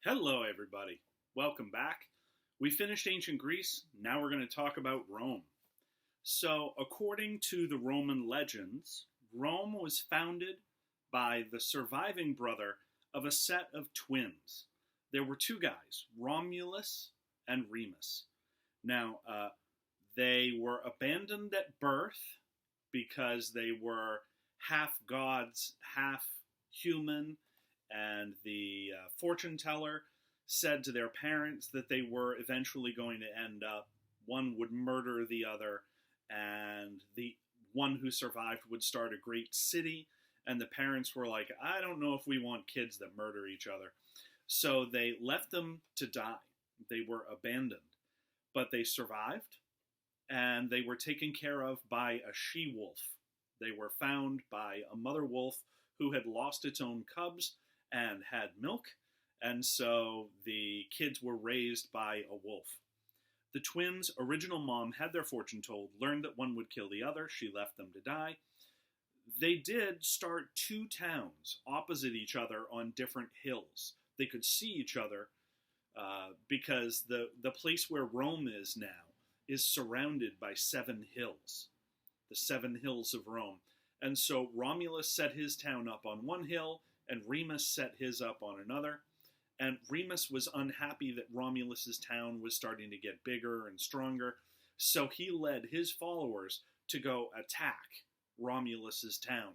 Hello, everybody. Welcome back. We finished ancient Greece. Now we're going to talk about Rome. So, according to the Roman legends, Rome was founded by the surviving brother of a set of twins. There were two guys, Romulus and Remus. Now, they were abandoned at birth because they were half gods, half human, and the fortune teller said to their parents that they were eventually going to end up, one would murder the other, and the one who survived would start a great city, and the parents were like, I don't know if we want kids that murder each other. So they left them to die. They were abandoned. But they survived, and they were taken care of by a she-wolf. They were found by a mother wolf who had lost its own cubs and had milk, and so the kids were raised by a wolf. The twins' original mom had their fortune told, learned that one would kill the other, she left them to die. They did start two towns opposite each other on different hills. They could see each other because the place where Rome is now is surrounded by 7 hills, the 7 hills of Rome. And so Romulus set his town up on one hill, and Remus set his up on another. And Remus was unhappy that Romulus's town was starting to get bigger and stronger, so he led his followers to go attack Romulus's town.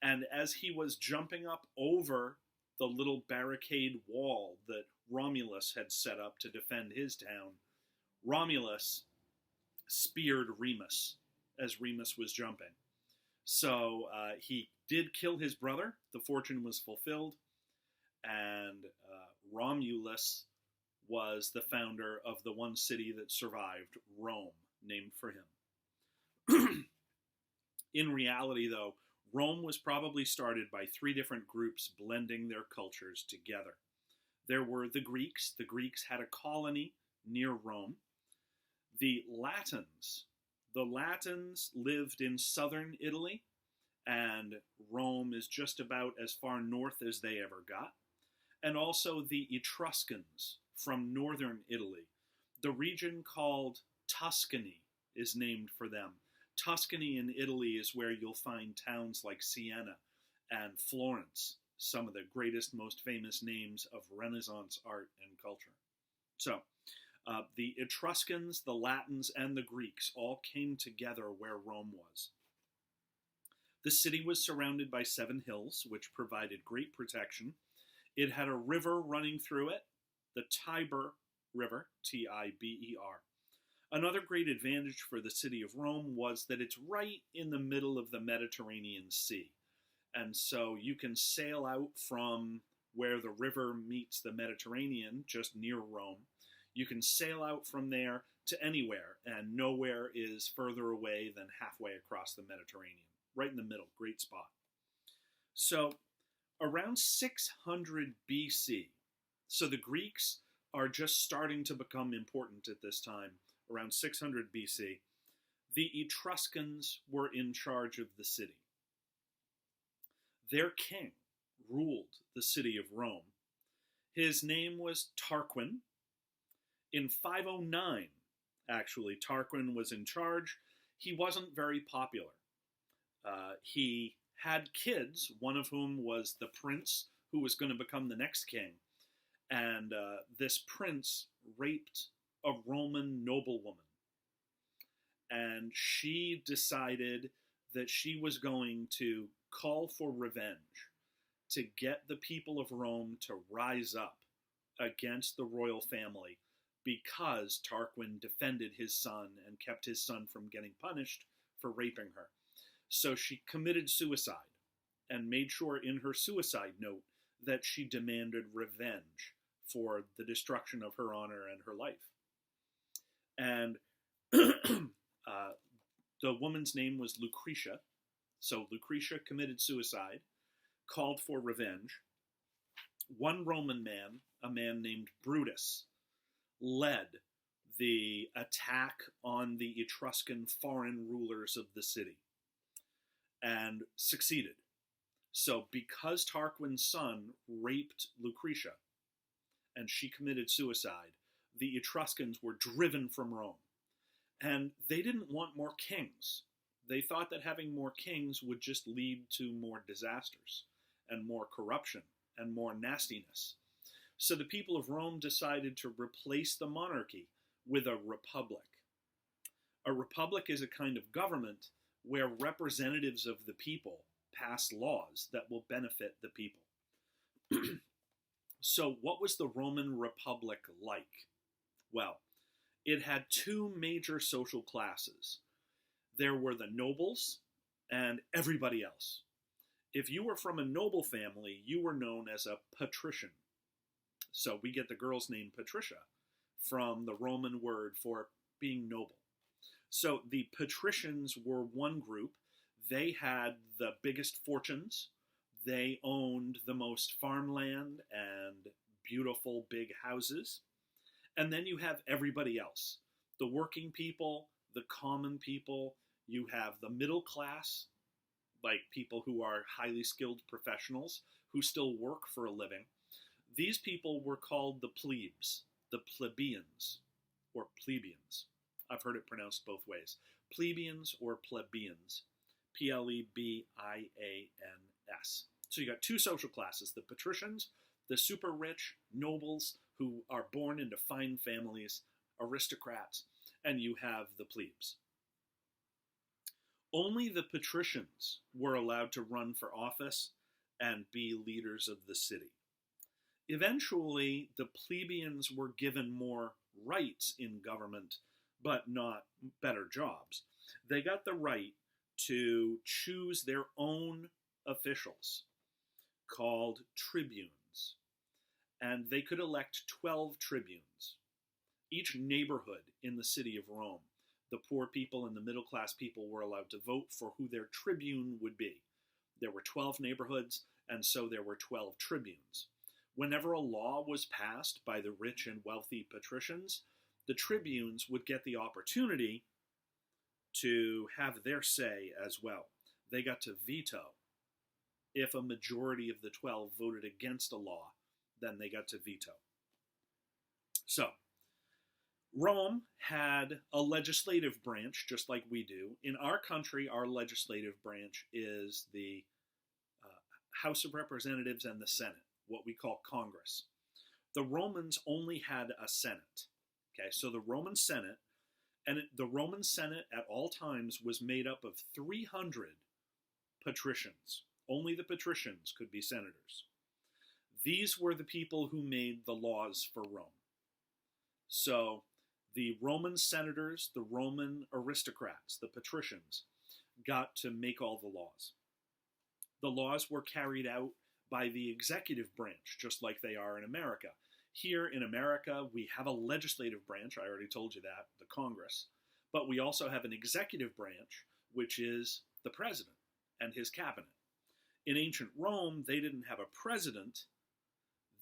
And as he was jumping up over the little barricade wall that Romulus had set up to defend his town, Romulus speared Remus as Remus was jumping. So he did kill his brother. The fortune was fulfilled. And Romulus was the founder of the one city that survived, Rome, named for him. In reality, though, Rome was probably started by 3 different groups blending their cultures together. There were the Greeks. The Greeks had a colony near Rome. The Latins. The Latins lived in southern Italy, and Rome is just about as far north as they ever got. And also the Etruscans from northern Italy. The region called Tuscany is named for them. Tuscany in Italy is where you'll find towns like Siena and Florence, some of the greatest, most famous names of Renaissance art and culture. So, the Etruscans, the Latins, and the Greeks all came together where Rome was. The city was surrounded by 7 hills, which provided great protection. It had a river running through it, the Tiber River, Tiber. Another great advantage for the city of Rome was that it's right in the middle of the Mediterranean Sea. And so you can sail out from where the river meets the Mediterranean, just near Rome. You can sail out from there to anywhere, and nowhere is further away than halfway across the Mediterranean. Right in the middle, great spot. So, around 600 BC, so the Greeks are just starting to become important at this time, around 600 BC, the Etruscans were in charge of the city. Their king ruled the city of Rome. His name was Tarquin. In 509, actually, Tarquin was in charge. He wasn't very popular. He had kids, one of whom was the prince who was going to become the next king. And this prince raped a Roman noblewoman. And she decided that she was going to call for revenge, to get the people of Rome to rise up against the royal family because Tarquin defended his son and kept his son from getting punished for raping her. So she committed suicide and made sure in her suicide note that she demanded revenge for the destruction of her honor and her life. And the woman's name was Lucretia. So Lucretia committed suicide, called for revenge. One Roman man, a man named Brutus, led the attack on the Etruscan foreign rulers of the city and succeeded. So because Tarquin's son raped Lucretia and she committed suicide, the Etruscans were driven from Rome. And they didn't want more kings. They thought that having more kings would just lead to more disasters and more corruption and more nastiness. So the people of Rome decided to replace the monarchy with a republic. A republic is a kind of government where representatives of the people pass laws that will benefit the people. So what was the Roman Republic like? Well, it had two major social classes. There were the nobles and everybody else. If you were from a noble family, you were known as a patrician. So we get the girl's name Patricia from the Roman word for being noble. So the patricians were one group. They had the biggest fortunes. They owned the most farmland and beautiful big houses. And then you have everybody else. The working people, the common people. You have the middle class, like people who are highly skilled professionals who still work for a living. These people were called the plebes, the plebeians, or plebeians. I've heard it pronounced both ways. Plebeians or plebeians. Plebians. So you got two social classes, the patricians, the super rich nobles who are born into fine families, aristocrats, and you have the plebes. Only the patricians were allowed to run for office and be leaders of the city. Eventually, the plebeians were given more rights in government, but not better jobs. They got the right to choose their own officials, called tribunes, and they could elect 12 tribunes. Each neighborhood in the city of Rome, the poor people and the middle class people were allowed to vote for who their tribune would be. There were 12 neighborhoods, and so there were 12 tribunes. Whenever a law was passed by the rich and wealthy patricians, the tribunes would get the opportunity to have their say as well. They got to veto. If a majority of the 12 voted against a law, then they got to veto. So, Rome had a legislative branch, just like we do. In our country, our legislative branch is the House of Representatives and the Senate, what we call Congress. The Romans only had a Senate. Okay, so the Roman Senate, the Roman Senate at all times was made up of 300 patricians. Only the patricians could be senators. These were the people who made the laws for Rome. So the Roman senators, the Roman aristocrats, the patricians, got to make all the laws. The laws were carried out by the executive branch, just like they are in America. Here in America, we have a legislative branch, I already told you that, the Congress, but we also have an executive branch, which is the president and his cabinet. In ancient Rome, they didn't have a president.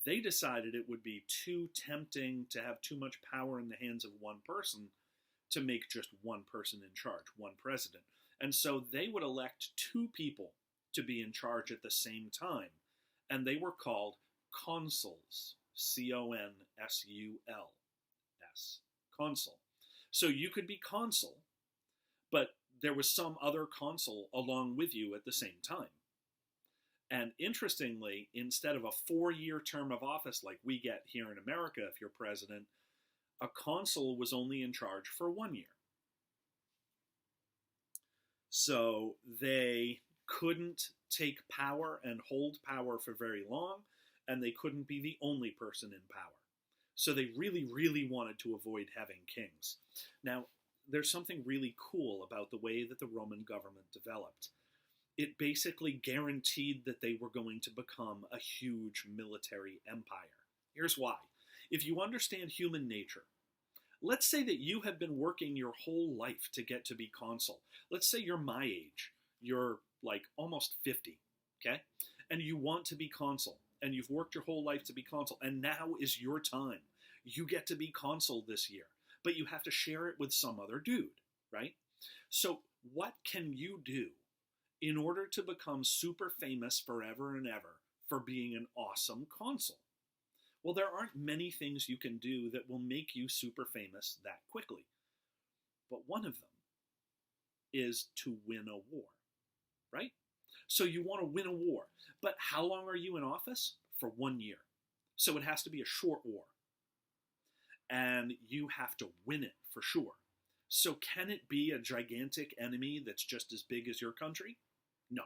They decided it would be too tempting to have too much power in the hands of one person to make just one person in charge, one president. And so they would elect two people to be in charge at the same time, and they were called consuls, C-O-N-S-U-L-S, consul. So you could be consul, but there was some other consul along with you at the same time. And interestingly, instead of a 4-year term of office like we get here in America if you're president, a consul was only in charge for 1 year. So they couldn't take power and hold power for very long, and they couldn't be the only person in power. So they really, really wanted to avoid having kings. Now, there's something really cool about the way that the Roman government developed. It basically guaranteed that they were going to become a huge military empire. Here's why. If you understand human nature, let's say that you have been working your whole life to get to be consul. Let's say you're my age. You're like almost 50, okay? And you want to be consul, and you've worked your whole life to be consul, and now is your time. You get to be consul this year, but you have to share it with some other dude, right? So what can you do in order to become super famous forever and ever for being an awesome consul? Well, there aren't many things you can do that will make you super famous that quickly. But one of them is to win a war, right? So you want to win a war. But how long are you in office? For 1 year. So it has to be a short war. And you have to win it for sure. So can it be a gigantic enemy that's just as big as your country? No.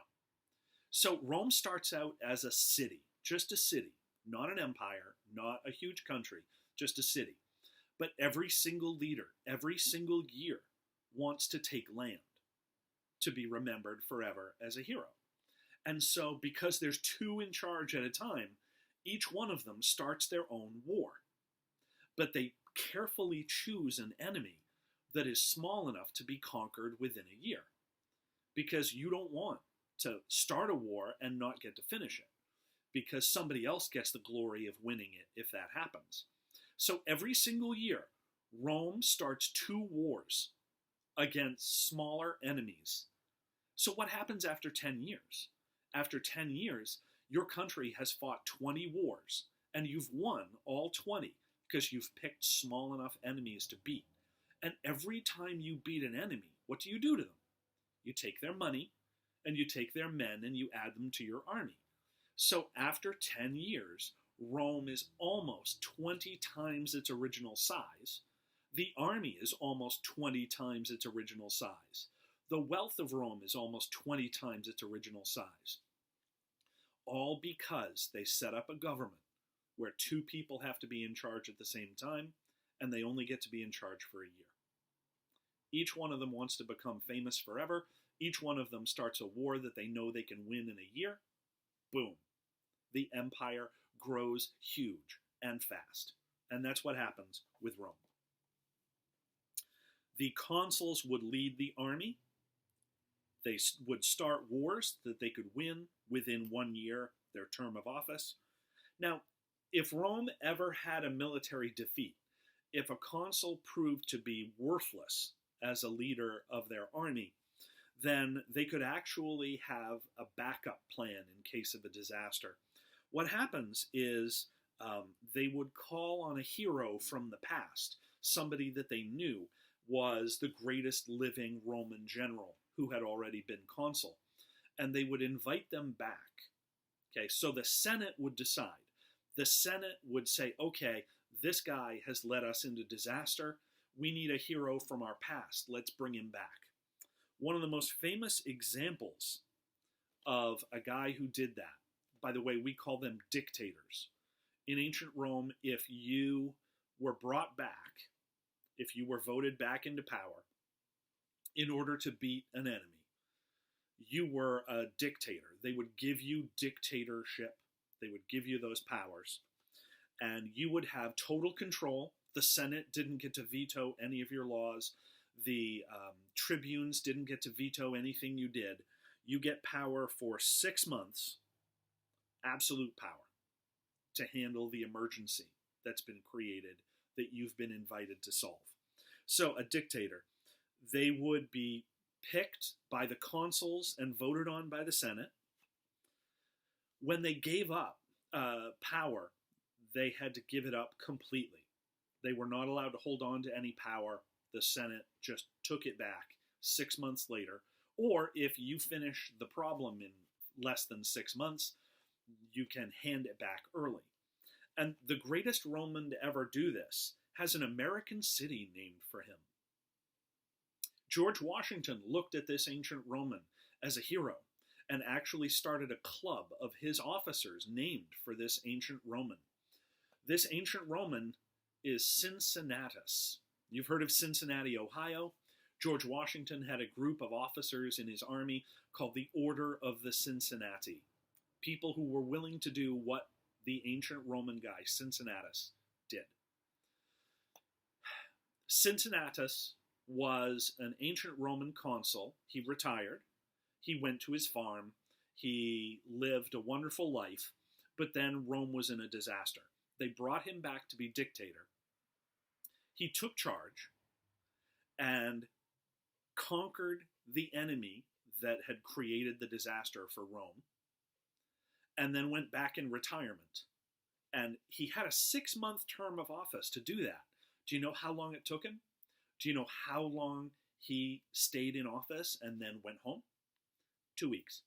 So Rome starts out as a city, just a city, not an empire, not a huge country, just a city. But every single leader, every single year, wants to take land to be remembered forever as a hero. And so, because there's 2 in charge at a time, each one of them starts their own war. But they carefully choose an enemy that is small enough to be conquered within a year. Because you don't want to start a war and not get to finish it. Because somebody else gets the glory of winning it if that happens. So every single year, Rome starts 2 wars against smaller enemies. So what happens after 10 years? After 10 years, your country has fought 20 wars, and you've won all 20 because you've picked small enough enemies to beat. And every time you beat an enemy, what do you do to them? You take their money, and you take their men, and you add them to your army. So after 10 years, Rome is almost 20 times its original size. The army is almost 20 times its original size. The wealth of Rome is almost 20 times its original size. All because they set up a government where 2 people have to be in charge at the same time, and they only get to be in charge for a year. Each one of them wants to become famous forever. Each one of them starts a war that they know they can win in a year. Boom. The empire grows huge and fast. And that's what happens with Rome. The consuls would lead the army. They would start wars that they could win within 1 year, their term of office. Now, if Rome ever had a military defeat, if a consul proved to be worthless as a leader of their army, then they could actually have a backup plan in case of a disaster. What happens is they would call on a hero from the past, somebody that they knew was the greatest living Roman general who had already been consul, and they would invite them back. Okay, so the Senate would decide. The Senate would say, okay, this guy has led us into disaster. We need a hero from our past. Let's bring him back. One of the most famous examples of a guy who did that, by the way, we call them dictators. In ancient Rome, if you were brought back, if you were voted back into power in order to beat an enemy, you were a dictator. They would give you dictatorship. They would give you those powers. And you would have total control. The Senate didn't get to veto any of your laws. The tribunes didn't get to veto anything you did. You get power for 6 months, absolute power, to handle the emergency that's been created that you've been invited to solve. So a dictator, they would be picked by the consuls and voted on by the Senate. When they gave up power, they had to give it up completely. They were not allowed to hold on to any power. The Senate just took it back 6 months later. Or if you finish the problem in less than 6 months, you can hand it back early. And the greatest Roman to ever do this has an American city named for him. George Washington looked at this ancient Roman as a hero and actually started a club of his officers named for this ancient Roman. This ancient Roman is Cincinnatus. You've heard of Cincinnati, Ohio. George Washington had a group of officers in his army called the Order of the Cincinnati. People who were willing to do what the ancient Roman guy, Cincinnatus, did. Cincinnatus was an ancient Roman consul. He retired. He went to his farm. He lived a wonderful life. But then Rome was in a disaster. They brought him back to be dictator. He took charge and conquered the enemy that had created the disaster for Rome, and then went back in retirement And he had a 6-month term of office to do that. Do you know how long it took him? Do you know how long he stayed in office and then went home? 2 weeks.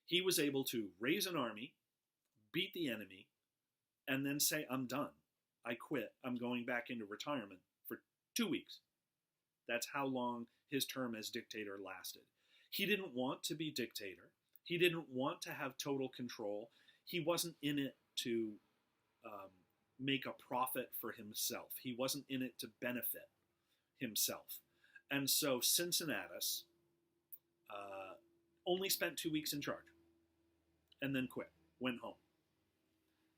He was able to raise an army, beat the enemy, and then say, I'm done. I quit. I'm going back into retirement for 2 weeks. That's how long his term as dictator lasted. He didn't want to be dictator. He didn't want to have total control. He wasn't in it to make a profit for himself. He wasn't in it to benefit himself. And so Cincinnatus only spent 2 weeks in charge and then quit, went home.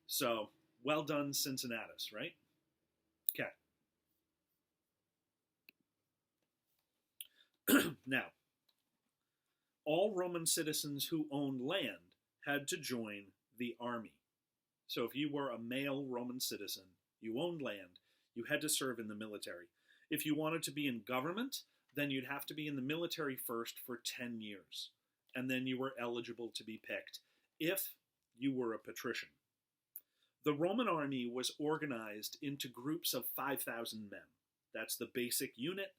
So, well done, Cincinnatus, right? Okay. Now, all Roman citizens who owned land had to join the army. So if you were a male Roman citizen, you owned land, you had to serve in the military. If you wanted to be in government, then you'd have to be in the military first for 10 years. And then you were eligible to be picked if you were a patrician. The Roman army was organized into groups of 5,000 men. That's the basic unit,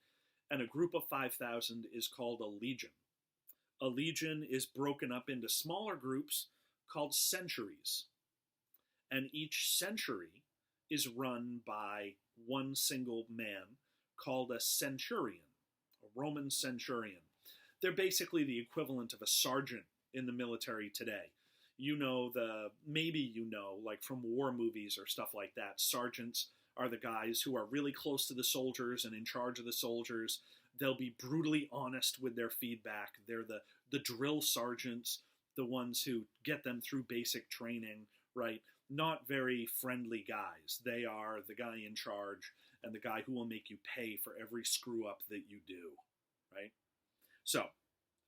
and a group of 5,000 is called a legion. A legion is broken up into smaller groups called centuries. And each century is run by one single man called a centurion, a Roman centurion. They're basically the equivalent of a sergeant in the military today. Maybe like from war movies or stuff like that, sergeants are the guys who are really close to the soldiers and in charge of the soldiers. They'll be brutally honest with their feedback. They're the drill sergeants, the ones who get them through basic training, right? Not very friendly guys. They are the guy in charge and the guy who will make you pay for every screw up that you do, right? So,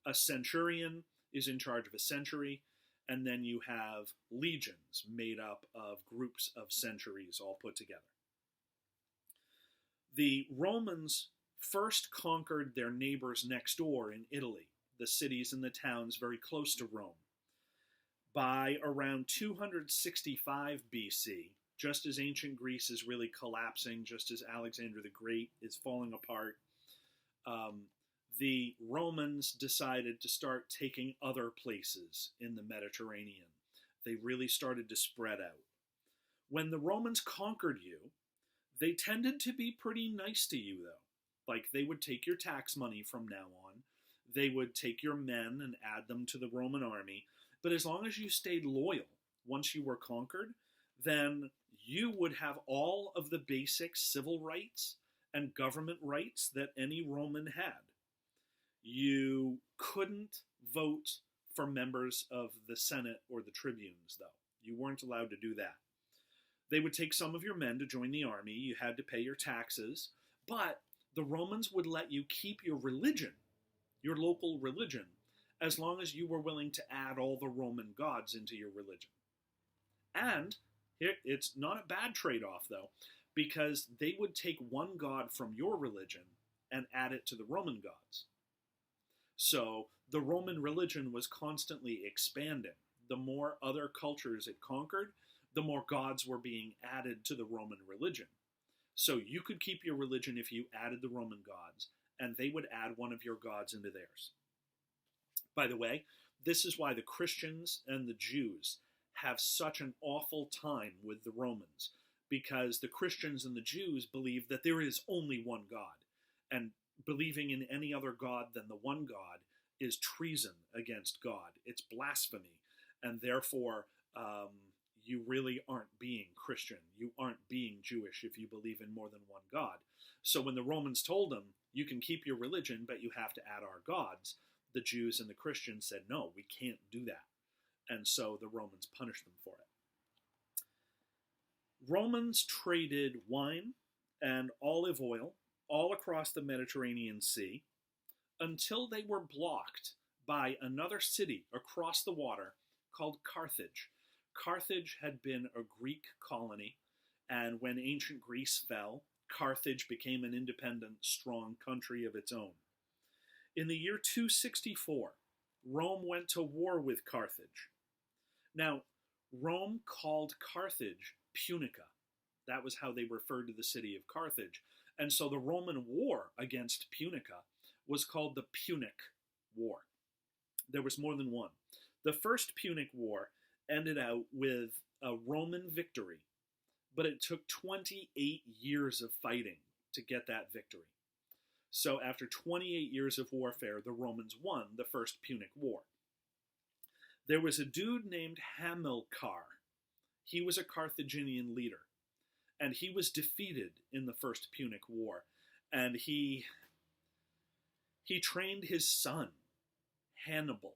a centurion is in charge of a century, and then you have legions made up of groups of centuries all put together. The Romans first conquered their neighbors next door in Italy, the cities and the towns very close to Rome. By around 265 BC, just as ancient Greece is really collapsing, just as Alexander the Great is falling apart, the Romans decided to start taking other places in the Mediterranean. They really started to spread out. When the Romans conquered you, they tended to be pretty nice to you, though. Like, they would take your tax money from now on. They would take your men and add them to the Roman army. But as long as you stayed loyal once you were conquered, then you would have all of the basic civil rights and government rights that any Roman had. You couldn't vote for members of the Senate or the tribunes, though. You weren't allowed to do that. They would take some of your men to join the army. You had to pay your taxes. But the Romans would let you keep your religion, your local religion, as long as you were willing to add all the Roman gods into your religion. And it's not a bad trade-off, though, because they would take one god from your religion and add it to the Roman gods. So the Roman religion was constantly expanding. The more other cultures it conquered, the more gods were being added to the Roman religion. So you could keep your religion if you added the Roman gods, and they would add one of your gods into theirs. By the way, this is why the Christians and the Jews have such an awful time with the Romans, because the Christians and the Jews believe that there is only one God, and believing in any other God than the one God is treason against God. It's blasphemy, and therefore you really aren't being Christian. You aren't being Jewish if you believe in more than one God. So when the Romans told them, you can keep your religion, but you have to add our gods, the Jews and the Christians said, no, we can't do that. And so the Romans punished them for it. Romans traded wine and olive oil all across the Mediterranean Sea until they were blocked by another city across the water called Carthage. Carthage had been a Greek colony, and when ancient Greece fell, Carthage became an independent, strong country of its own. In the year 264, Rome went to war with Carthage. Now, Rome called Carthage Punica. That was how they referred to the city of Carthage. And so the Roman war against Punica was called the Punic War. There was more than one. The First Punic War ended out with a Roman victory, but it took 28 years of fighting to get that victory. So after 28 years of warfare, the Romans won the First Punic War. There was a dude named Hamilcar. He was a Carthaginian leader, and he was defeated in the First Punic War, and he trained his son, Hannibal,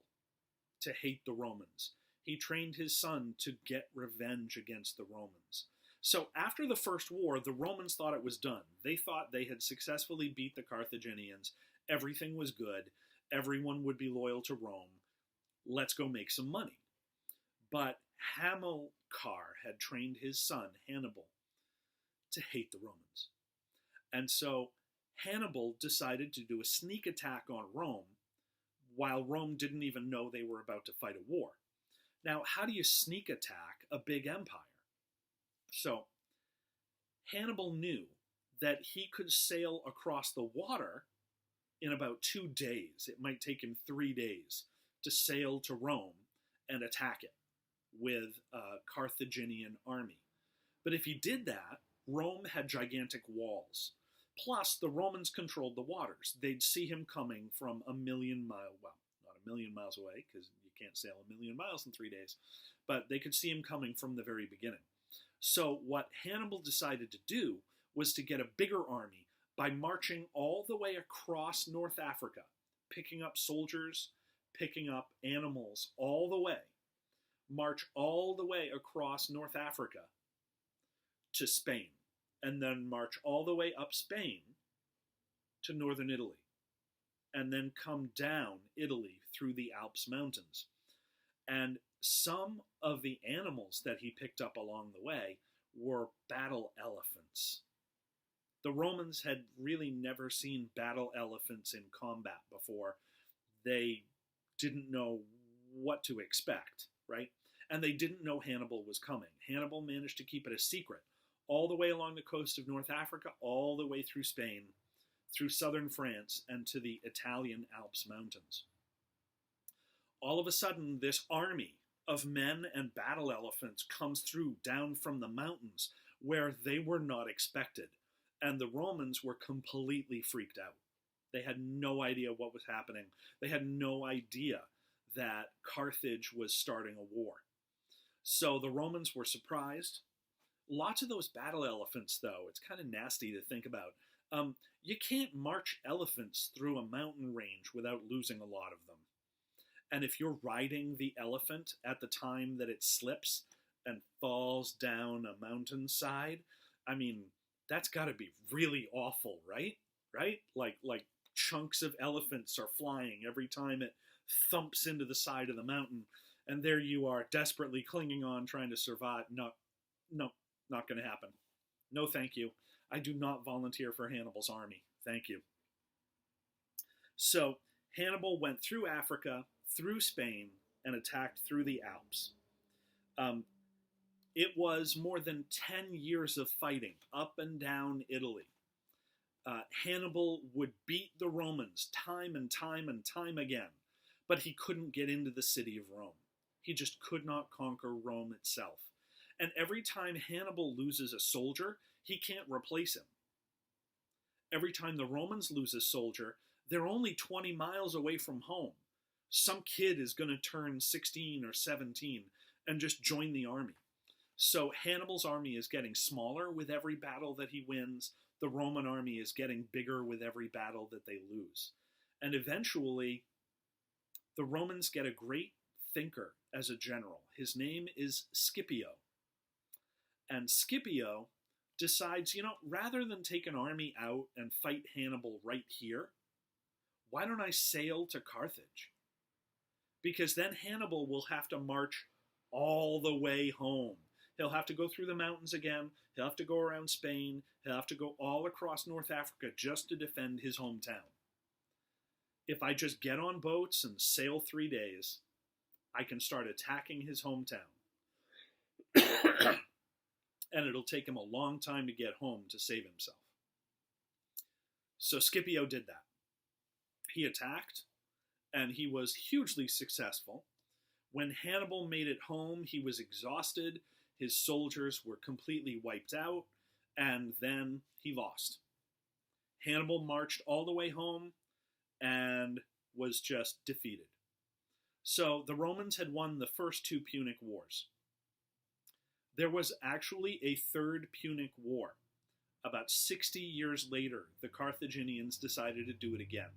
to hate the Romans. He trained his son to get revenge against the Romans. So after the First War, the Romans thought it was done. They thought they had successfully beat the Carthaginians. Everything was good. Everyone would be loyal to Rome. Let's go make some money. But Hamilcar had trained his son, Hannibal, to hate the Romans. And so Hannibal decided to do a sneak attack on Rome while Rome didn't even know they were about to fight a war. Now, how do you sneak attack a big empire? So Hannibal knew that he could sail across the water in about 2 days. It might take him 3 days to sail to Rome and attack it with a Carthaginian army. But if he did that, Rome had gigantic walls. Plus, the Romans controlled the waters. They'd see him coming from a million miles, well, not a million miles away, because you can't sail a million miles in 3 days, but they could see him coming from the very beginning. So what Hannibal decided to do was to get a bigger army by marching all the way across North Africa, picking up soldiers, picking up animals all the way, march all the way across North Africa to Spain, and then march all the way up Spain to northern Italy, and then come down Italy through the Alps mountains. And some of the animals that he picked up along the way were battle elephants. The Romans had really never seen battle elephants in combat before. They didn't know what to expect, right? And they didn't know Hannibal was coming. Hannibal managed to keep it a secret all the way along the coast of North Africa, all the way through Spain, through southern France, and to the Italian Alps mountains. All of a sudden, this army of men and battle elephants comes through down from the mountains where they were not expected. And the Romans were completely freaked out. They had no idea what was happening. They had no idea that Carthage was starting a war. So the Romans were surprised. Lots of those battle elephants, though, it's kind of nasty to think about. You can't march elephants through a mountain range without losing a lot of them. And if you're riding the elephant at the time that it slips and falls down a mountainside, I mean, that's got to be really awful, right? Right? Like chunks of elephants are flying every time it thumps into the side of the mountain, and there you are, desperately clinging on, trying to survive. No, not going to happen. No, thank you. I do not volunteer for Hannibal's army. Thank you. So Hannibal went through Africa, through Spain, and attacked through the Alps. It was more than 10 years of fighting up and down Italy. Hannibal would beat the Romans time and time and time again, but he couldn't get into the city of Rome. He just could not conquer Rome itself. And every time Hannibal loses a soldier, he can't replace him. Every time the Romans lose a soldier, they're only 20 miles away from home. Some kid is going to turn 16 or 17 and just join the army. So Hannibal's army is getting smaller with every battle that he wins. The Roman army is getting bigger with every battle that they lose. And eventually, the Romans get a great thinker as a general. His name is Scipio. And Scipio decides, rather than take an army out and fight Hannibal right here, why don't I sail to Carthage? Because then Hannibal will have to march all the way home. He'll have to go through the mountains again. He'll have to go around Spain. He'll have to go all across North Africa just to defend his hometown. If I just get on boats and sail 3 days, I can start attacking his hometown. and it'll take him a long time to get home to save himself. So Scipio did that. He attacked, and he was hugely successful. When Hannibal made it home, he was exhausted, his soldiers were completely wiped out, and then he lost. Hannibal marched all the way home and was just defeated. So the Romans had won the first two Punic Wars. There was actually a Third Punic War. About 60 years later, the Carthaginians decided to do it again.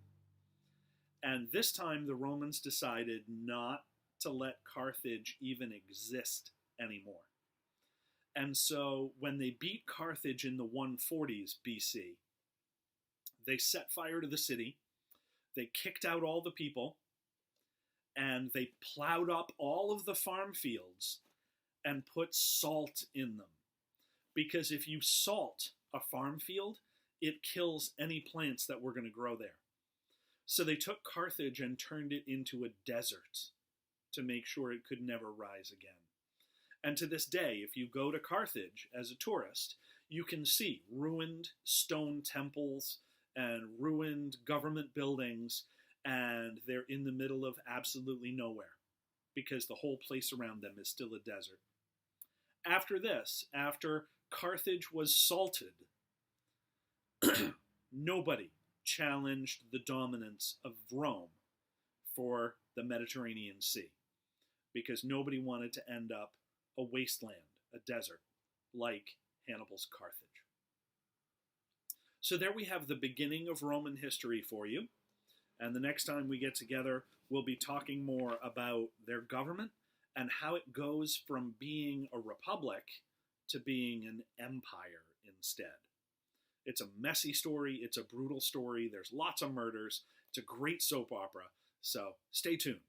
And this time the Romans decided not to let Carthage even exist anymore. And so when they beat Carthage in the 140s BC, they set fire to the city, they kicked out all the people, and they plowed up all of the farm fields and put salt in them. Because if you salt a farm field, it kills any plants that were going to grow there. So they took Carthage and turned it into a desert to make sure it could never rise again. And to this day, if you go to Carthage as a tourist, you can see ruined stone temples and ruined government buildings, and they're in the middle of absolutely nowhere because the whole place around them is still a desert. After this, after Carthage was salted, nobody challenged the dominance of Rome for the Mediterranean Sea because nobody wanted to end up a wasteland, a desert, like Hannibal's Carthage. So there we have the beginning of Roman history for you. And the next time we get together, we'll be talking more about their government and how it goes from being a republic to being an empire instead. It's a messy story. It's a brutal story. There's lots of murders. It's a great soap opera. So stay tuned.